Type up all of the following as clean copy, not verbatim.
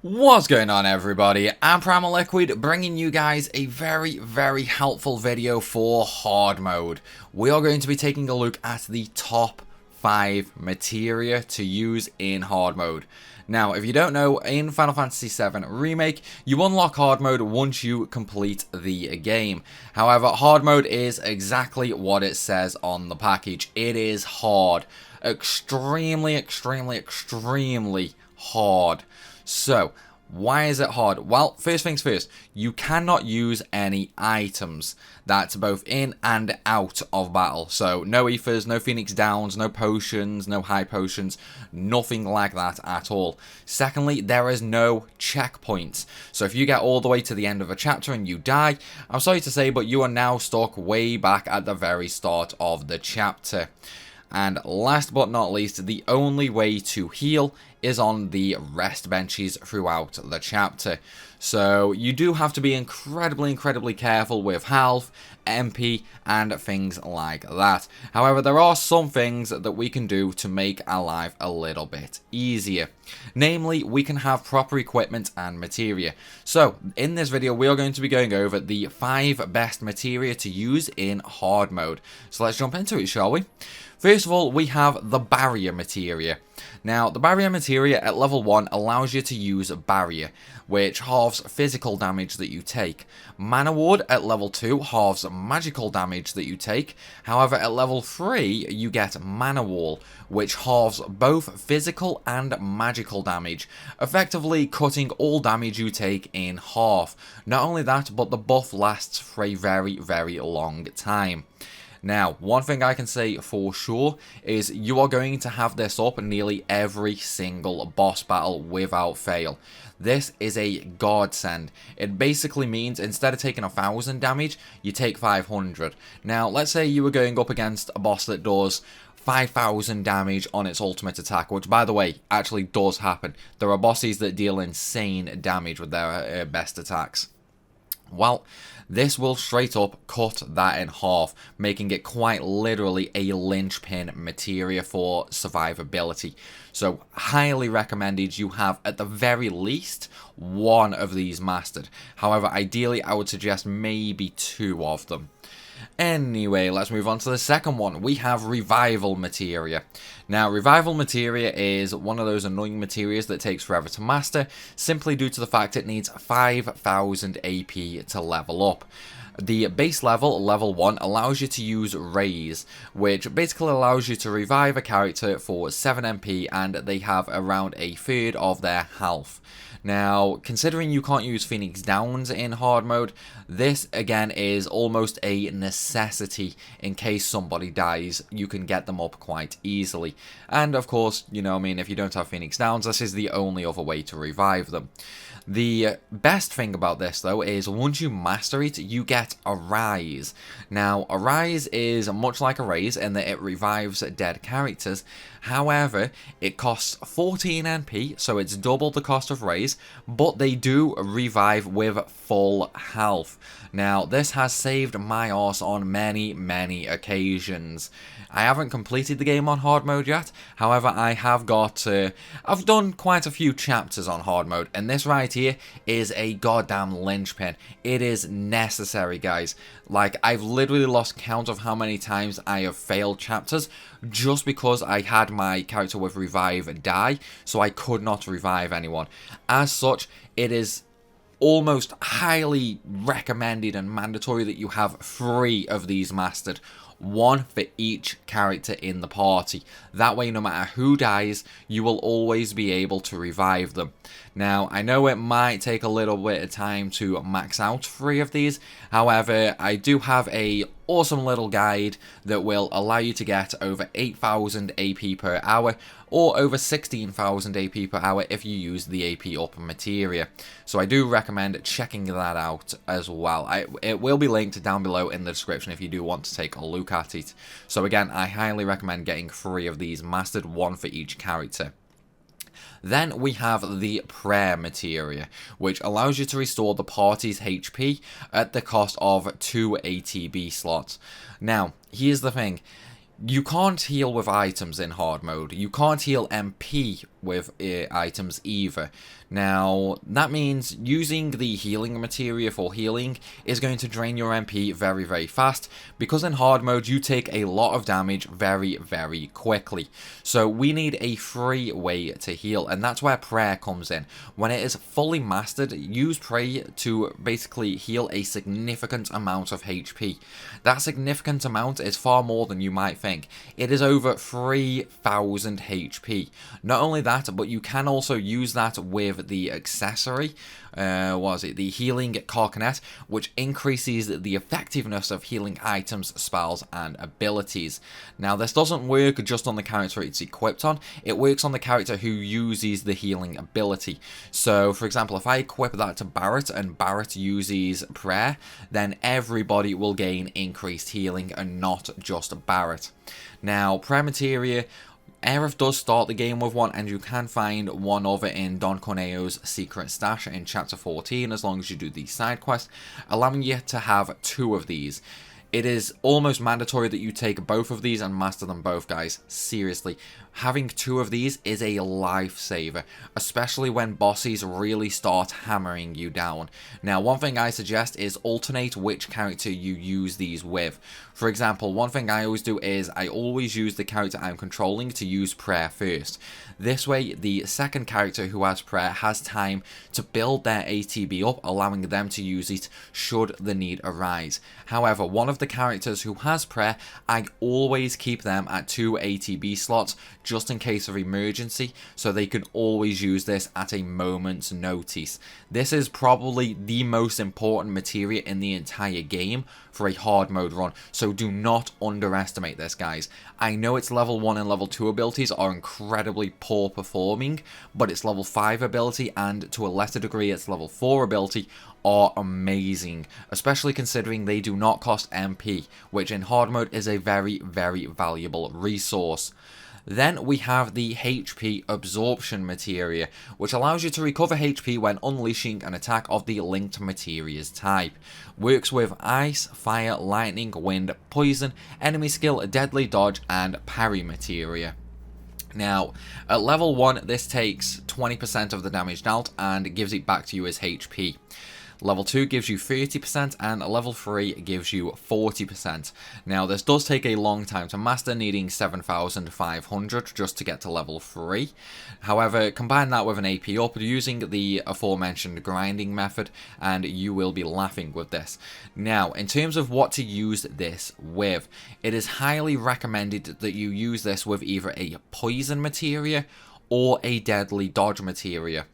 What's going on, everybody? I'm Primal Liquid, bringing you guys a very helpful video for hard mode. We are going to be taking a look at the top 5 materia to use in hard mode. Now, if you don't know, in Final Fantasy VII Remake, you unlock hard mode once you complete the game. However, hard mode is exactly what it says on the package. It is hard. Extremely hard. So, why is it hard? Well, first things first, you cannot use any items. That's both in and out of battle. So, no ethers, no phoenix downs, no potions, no high potions, nothing like that at all. Secondly, there is no checkpoints. So, if you get all the way to the end of a chapter and you die, I'm sorry to say, but you are now stuck way back at the very start of the chapter. And last but not least, the only way to heal is on the rest benches throughout the chapter. So you do have to be incredibly careful with health, MP, and things like that. However, there are some things that we can do to make our life a little bit easier. Namely, we can have proper equipment and materia. So, in this video, we are going to be going over the 5 best materia to use in hard mode. So let's jump into it, shall we? First of all, we have the barrier materia. Now, the barrier materia at level 1 allows you to use barrier, which halves physical damage that you take. Mana ward at level 2 halves magical damage that you take. However, at level 3, you get mana wall, which halves both physical and magical damage, effectively cutting all damage you take in half. Not only that, but the buff lasts for a very long time. Now, one thing I can say for sure is you are going to have this up nearly every single boss battle without fail. This is a godsend. It basically means instead of taking 1000 damage, you take 500. Now, let's say you were going up against a boss that does 5000 damage on its ultimate attack, which, by the way, actually does happen. There are bosses that deal insane damage with their best attacks. Well, this will straight up cut that in half, making it quite literally a linchpin materia for survivability. So, highly recommended you have at the very least one of these mastered. However, ideally I would suggest maybe 2 of them. Anyway, let's move on to the second one. We have Revival Materia. Now, Revival Materia is one of those annoying materias that takes forever to master, simply due to the fact it needs 5000 AP to level up. The base level, level 1, allows you to use Raise, which basically allows you to revive a character for 7 MP and they have around a third of their health. Now, considering you can't use Phoenix Downs in hard mode, this again is almost a necessity in case somebody dies. You can get them up quite easily. And of course, you know what I mean, if you don't have Phoenix Downs, this is the only other way to revive them. The best thing about this, though, is once you master it, you get a Rise. Now, a Rise is much like a Raise in that it revives dead characters. However, it costs 14 NP, so it's double the cost of Raise, but they do revive with full health. Now, this has saved my arse on many occasions. I haven't completed the game on hard mode yet, however, I have I've done quite a few chapters on hard mode, and this right here is a goddamn linchpin. It is necessary, guys. Like, I've literally lost count of how many times I have failed chapters just because I had my character with revive die, so I could not revive anyone. As such, it is almost highly recommended and mandatory that you have 3 of these mastered. 1 for each character in the party. That way, no matter who dies, you will always be able to revive them. Now, I know it might take a little bit of time to max out 3 of these. However, I do have a awesome little guide that will allow you to get over 8000 AP per hour or over 16,000 AP per hour if you use the AP up materia. So I do recommend checking that out as well. It will be linked down below in the description if you do want to take a look at it. So again, I highly recommend getting 3 of these mastered, 1 for each character. Then we have the Prayer Materia, which allows you to restore the party's HP at the cost of 2 ATB slots. Now, here's the thing. You can't heal with items in hard mode. You can't heal MP with items either. Now, that means using the healing materia for healing is going to drain your MP very, very fast, because in hard mode you take a lot of damage very, very quickly. So we need a free way to heal, and that's where prayer comes in. When it is fully mastered, use prayer to basically heal a significant amount of HP. That significant amount is far more than you might think. It is over 3000 HP. Not only that, but you can also use that with the accessory, the healing carcanet, which increases the effectiveness of healing items, spells, and abilities. Now, this doesn't work just on the character it's equipped on, it works on the character who uses the healing ability. So, for example, if I equip that to Barret, and Barret uses prayer, then everybody will gain increased healing, and not just Barret. Now, prayer materia, Aerith does start the game with one, and you can find one of it in Don Corneo's secret stash in chapter 14, as long as you do the side quest, allowing you to have 2 of these. It is almost mandatory that you take both of these and master them both, guys. Seriously, having 2 of these is a lifesaver, especially when bosses really start hammering you down. Now, one thing I suggest is alternate which character you use these with. For example, one thing I always do is I always use the character I'm controlling to use prayer first. This way, the second character who has prayer has time to build their ATB up, allowing them to use it should the need arise. However, one of the characters who has prayer, I always keep them at 2 ATB slots just in case of emergency, so they can always use this at a moment's notice. This is probably the most important materia in the entire game for a hard mode run, so do not underestimate this, guys. I know its level 1 and level 2 abilities are incredibly poor performing, but its level 5 ability and to a lesser degree its level 4 ability are amazing, especially considering they do not cost MP, which in hard mode is a very, very valuable resource. Then we have the HP Absorption Materia, which allows you to recover HP when unleashing an attack of the linked materia's type. Works with Ice, Fire, Lightning, Wind, Poison, Enemy Skill, Deadly Dodge, and Parry Materia. Now, at level 1, this takes 20% of the damage dealt and gives it back to you as HP. Level 2 gives you 30% and level 3 gives you 40%. Now, this does take a long time to master, needing 7,500 just to get to level 3. However, combine that with an AP up using the aforementioned grinding method and you will be laughing with this. Now, in terms of what to use this with, it is highly recommended that you use this with either a poison materia or a deadly dodge materia.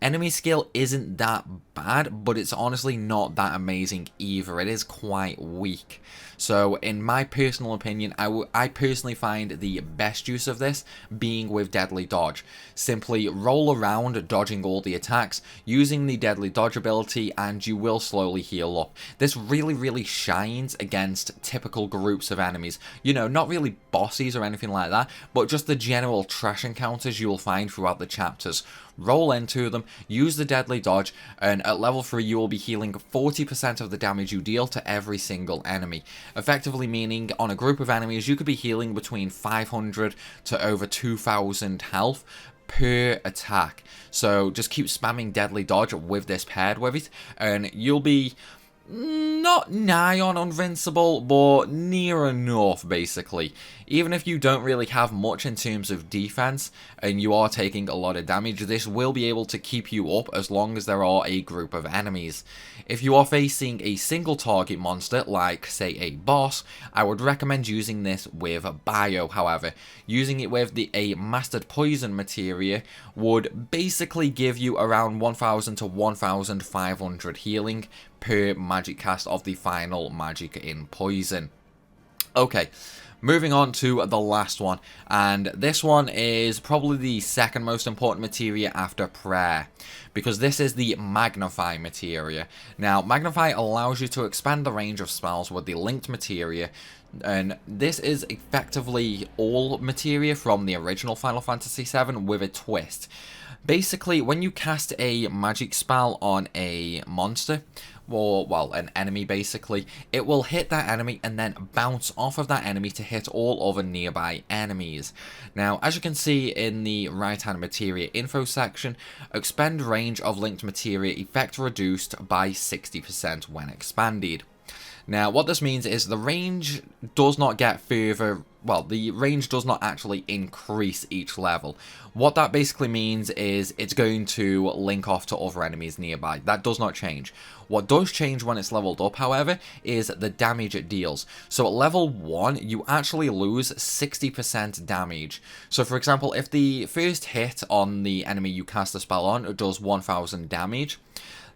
Enemy skill isn't that bad, but it's honestly not that amazing either. It is quite weak. So in my personal opinion, I personally find the best use of this being with deadly dodge. Simply roll around dodging all the attacks using the deadly dodge ability and you will slowly heal up. This really shines against typical groups of enemies. You know, not really bosses or anything like that, but just the general trash encounters you will find throughout the chapters. Roll into them, use the deadly dodge, and at level 3 you will be healing 40% of the damage you deal to every single enemy. Effectively meaning on a group of enemies you could be healing between 500 to over 2000 health per attack. So just keep spamming deadly dodge with this paired with it and you'll be not nigh on invincible, but near enough, basically. Even if you don't really have much in terms of defense, and you are taking a lot of damage, this will be able to keep you up as long as there are a group of enemies. If you are facing a single target monster, like, say, a boss, I would recommend using this with Bio, however. Using it with a Mastered Poison Materia would basically give you around 1000 to 1500 healing per magic cast of the final magic in Poison. Okay, moving on to the last one, and this one is probably the second most important materia after prayer, because this is the Magnify materia. Now, Magnify allows you to expand the range of spells with the linked materia, and this is effectively all materia from the original Final Fantasy VII with a twist. Basically, when you cast a magic spell on a monster, or, well, an enemy basically, it will hit that enemy and then bounce off of that enemy to hit all other nearby enemies. Now, as you can see in the right hand materia info section, expend range of linked materia effect reduced by 60% when expanded. Now, what this means is the range does not get further, well, the range does not actually increase each level. What that basically means is it's going to link off to other enemies nearby. That does not change. What does change when it's leveled up, however, is the damage it deals. So at level 1, you actually lose 60% damage. So for example, if the first hit on the enemy you cast the spell on does 1000 damage,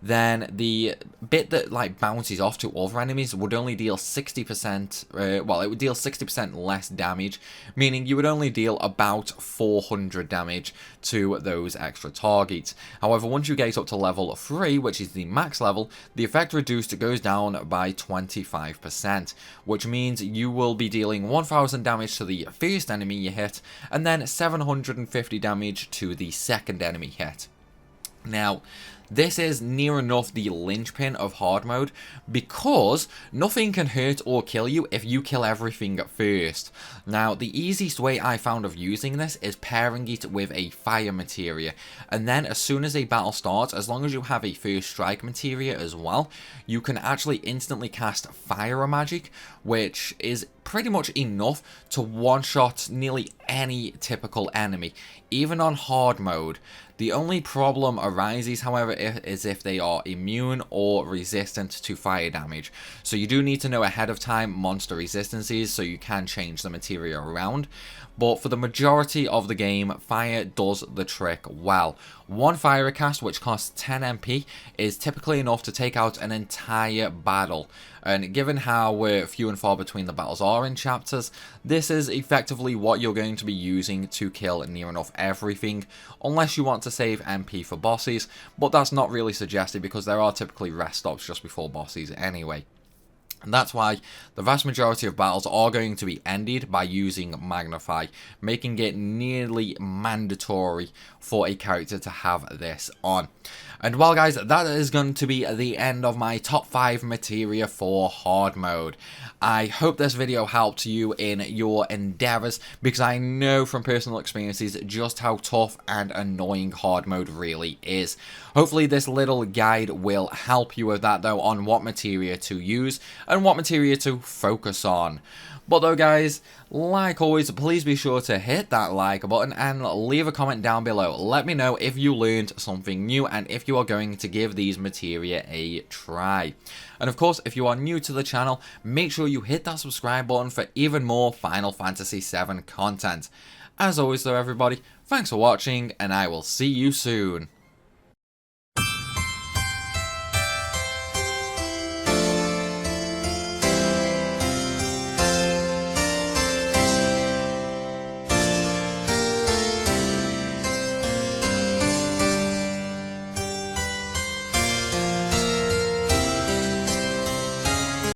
then the bit that like bounces off to other enemies would only deal 60%, well, it would deal 60% less damage, meaning you would only deal about 400 damage to those extra targets. However, once you get up to level 3, which is the max level, the effect reduced goes down by 25%, which means you will be dealing 1000 damage to the first enemy you hit, and then 750 damage to the second enemy hit. Now, this is near enough the linchpin of hard mode, because nothing can hurt or kill you if you kill everything first. Now, the easiest way I found of using this is pairing it with a fire materia, and then as soon as a battle starts, as long as you have a first strike materia as well, you can actually instantly cast fire magic, which is pretty much enough to one-shot nearly any typical enemy, even on hard mode. The only problem arises, however, is if they are immune or resistant to fire damage. So you do need to know ahead of time monster resistances so you can change the materia around. But for the majority of the game, fire does the trick well. One fire cast, which costs 10 MP, is typically enough to take out an entire battle. And given how few and far between the battles are in chapters, this is effectively what you're going to be using to kill near enough everything, unless you want to save MP for bosses, but that's not really suggested because there are typically rest stops just before bosses anyway. And that's why the vast majority of battles are going to be ended by using Magnify, making it nearly mandatory for a character to have this on. And well guys, that is going to be the end of my top 5 materia for hard mode. I hope this video helped you in your endeavours, because I know from personal experiences just how tough and annoying hard mode really is. Hopefully this little guide will help you with that though, on what materia to use and what materia to focus on. But though guys, like always, please be sure to hit that like button and leave a comment down below. Let me know if you learned something new and if you are going to give these materia a try. And of course, if you are new to the channel, make sure you hit that subscribe button for even more Final Fantasy VII content. As always though everybody, thanks for watching and I will see you soon.